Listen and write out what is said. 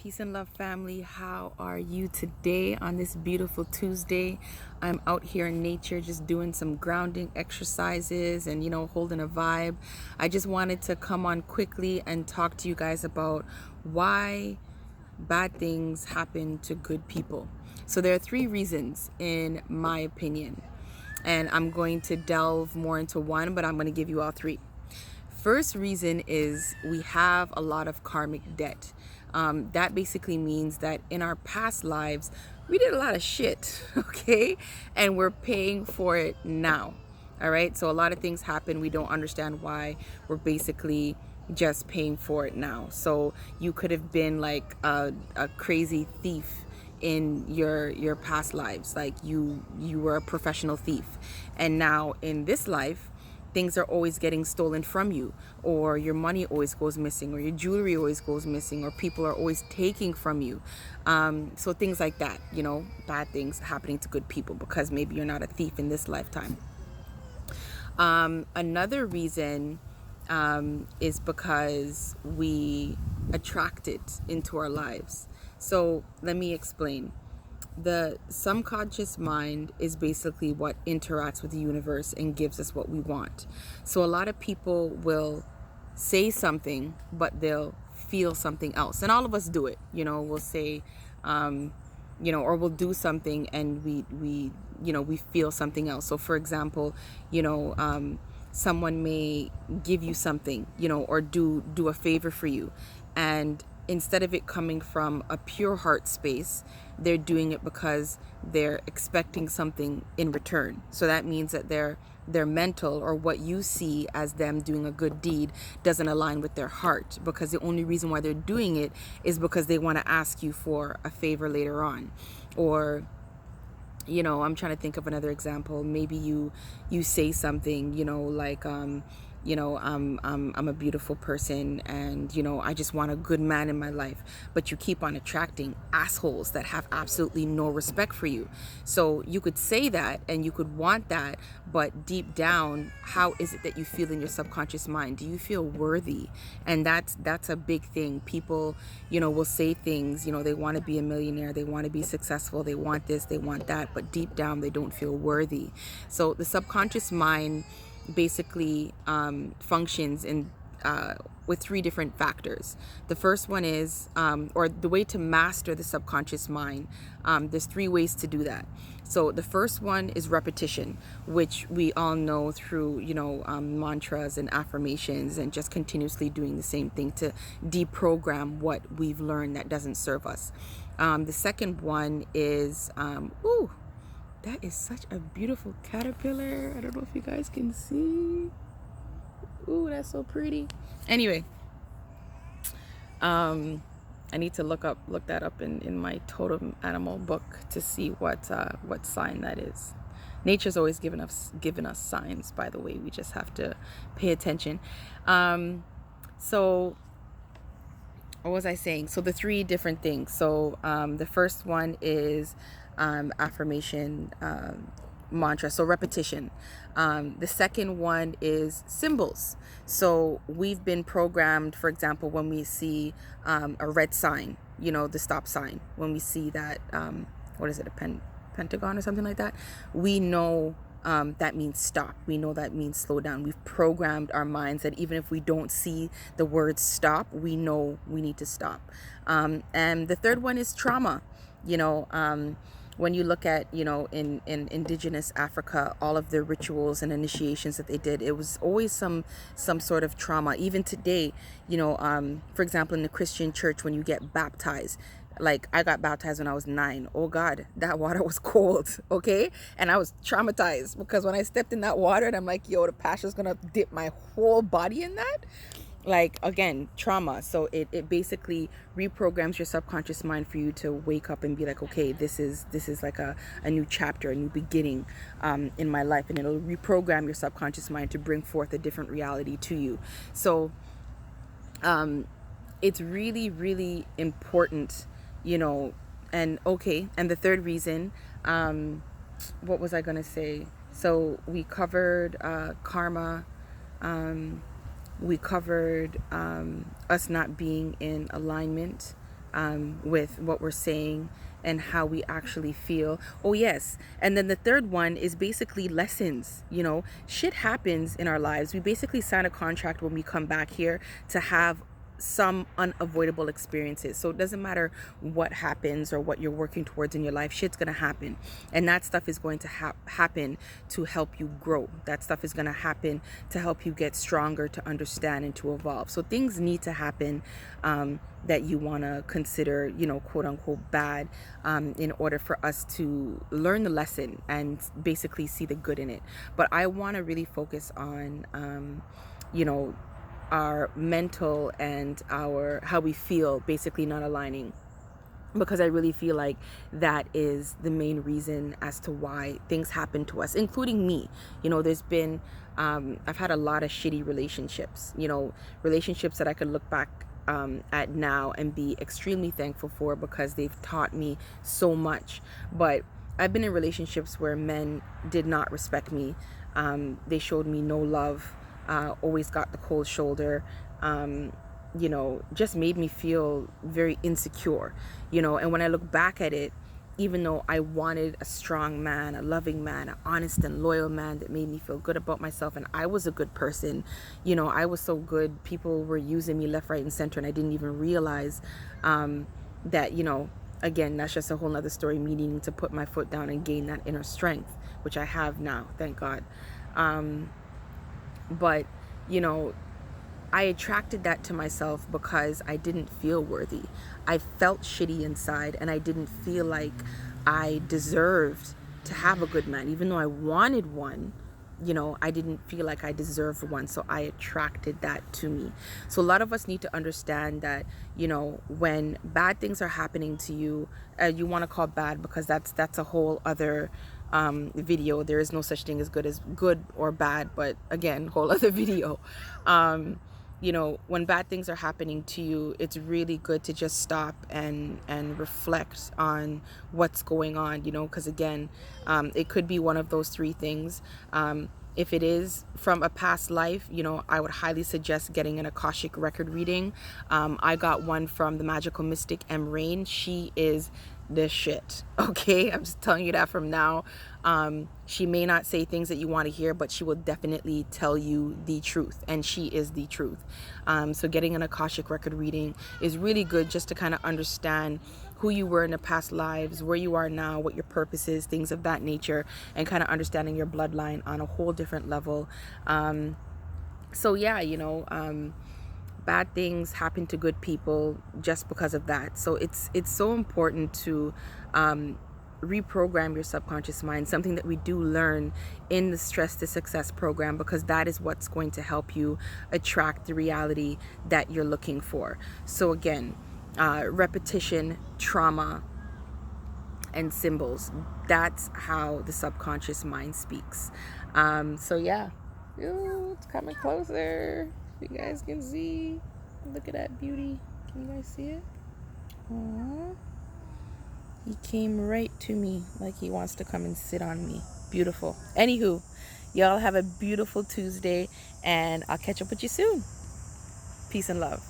Peace and love, family. How are you today on this beautiful Tuesday? I'm out here in nature just doing some grounding exercises and, holding a vibe. I just wanted to come on quickly and talk to you guys about why bad things happen to good people. So there are three reasons, in my opinion, and I'm going to delve more into one, but I'm going to give you all three. First reason is we have a lot of karmic debt. That basically means that in our past lives, we did a lot of shit, okay? And we're paying for it now, all right? So a lot of things happen. We don't understand why. We're basically just paying for it now. So you could have been like a crazy thief in your past lives, like you were a professional thief, and now in this life things are always getting stolen from you, or your money always goes missing, or your jewelry always goes missing, or people are always taking from you. So things like that, bad things happening to good people because maybe you're not a thief in this lifetime. Another reason is because we attract it into our lives. So let me explain. The subconscious mind is basically what interacts with the universe and gives us what we want. So a lot of people will say something, but they'll feel something else. And all of us do it. We'll say, or we'll do something and we feel something else. So for example, someone may give you something, or do a favor for you, and instead of it coming from a pure heart space, they're doing it because they're expecting something in return. So that means that their mental, or what you see as them doing a good deed, doesn't align with their heart, because the only reason why they're doing it is because they want to ask you for a favor later on. Or I'm trying to think of another example. Maybe you say something, like I'm a beautiful person, and I just want a good man in my life, but you keep on attracting assholes that have absolutely no respect for you. So you could say that and you could want that, but deep down, how is it that you feel in your subconscious mind? Do you feel worthy? And that's a big thing. People will say things, they want to be a millionaire, they want to be successful, they want this, they want that, but deep down they don't feel worthy. So the subconscious mind basically functions in with three different factors. The first one is, or the way to master the subconscious mind, there's three ways to do that. So the first one is repetition, which we all know through, mantras and affirmations, and just continuously doing the same thing to deprogram what we've learned that doesn't serve us. The second one is, that is such a beautiful caterpillar. I don't know if you guys can see. Ooh, that's so pretty. Anyway, I need to look that up in my totem animal book to see what sign that is. Nature's always given us signs, by the way. We just have to pay attention. So what was I saying? So the three different things. So the first one is affirmation, mantra, so repetition. The second one is symbols. So we've been programmed, for example, when we see a red sign, the stop sign, when we see that, what is it, a pentagon or something like that, we know that means stop. We know that means slow down. We've programmed our minds that even if we don't see the word stop, we know we need to stop. And the third one is trauma. When you look at, in indigenous Africa, all of the rituals and initiations that they did, it was always some sort of trauma. Even today, for example, in the Christian church, when you get baptized, like I got baptized when I was 9. Oh God, that water was cold, okay? And I was traumatized because when I stepped in that water and I'm like, yo, the pastor's gonna dip my whole body in that. Like, again, trauma. So it basically reprograms your subconscious mind for you to wake up and be like, okay, this is like a new chapter, a new beginning in my life. And it'll reprogram your subconscious mind to bring forth a different reality to you. So it's really, really important, and okay. And the third reason, what was I going to say? So we covered karma. We covered us not being in alignment with what we're saying and how we actually feel. Oh, yes. And then the third one is basically lessons. You know, shit happens in our lives. We basically sign a contract when we come back here to have some unavoidable experiences. So it doesn't matter what happens or what you're working towards in your life, shit's gonna happen, and that stuff is going to happen to help you grow. That stuff is gonna happen to help you get stronger, to understand, and to evolve. So things need to happen that you want to consider, you know, quote unquote bad, in order for us to learn the lesson and basically see the good in it. But I want to really focus on you know, our mental and our how we feel basically not aligning, because I really feel like that is the main reason as to why things happen to us, including me. You know, there's been I've had a lot of shitty relationships, you know, relationships that I could look back at now and be extremely thankful for, because they've taught me so much. But I've been in relationships where men did not respect me. They showed me no love, always got the cold shoulder, you know, just made me feel very insecure, you know. And when I look back at it, even though I wanted a strong man, a loving man, an honest and loyal man that made me feel good about myself, and I was a good person, you know, I was so good, people were using me left, right, and center, and I didn't even realize that, you know, again, that's just a whole nother story, me needing to put my foot down and gain that inner strength, which I have now, thank God. But, you know, I attracted that to myself because I didn't feel worthy. I felt shitty inside, and I didn't feel like I deserved to have a good man. Even though I wanted one, you know, I didn't feel like I deserved one. So I attracted that to me. So a lot of us need to understand that, you know, when bad things are happening to you, you want to call bad because that's a whole other video. There is no such thing as good or bad, but again, whole other video. You know, when bad things are happening to you, it's really good to just stop and reflect on what's going on, you know, because again, it could be one of those three things. If it is from a past life, you know, I would highly suggest getting an Akashic record reading. I got one from the magical mystic M. Rain. She is the shit. Okay, I'm just telling you that from now. She may not say things that you want to hear, but she will definitely tell you the truth, and she is the truth. So getting an Akashic record reading is really good, just to kind of understand who you were in the past lives, where you are now, what your purpose is, things of that nature, and kind of understanding your bloodline on a whole different level. So yeah, you know, bad things happen to good people just because of that. So it's so important to reprogram your subconscious mind, something that we do learn in the Stress to Success program, because that is what's going to help you attract the reality that you're looking for. So again, repetition, trauma, and symbols, that's how the subconscious mind speaks. So yeah. Ooh, it's coming closer. You guys can see. Look at that beauty. Can you guys see it? Aww. He came right to me like he wants to come and sit on me. Beautiful. Anywho, y'all have a beautiful Tuesday, and I'll catch up with you soon. Peace and love.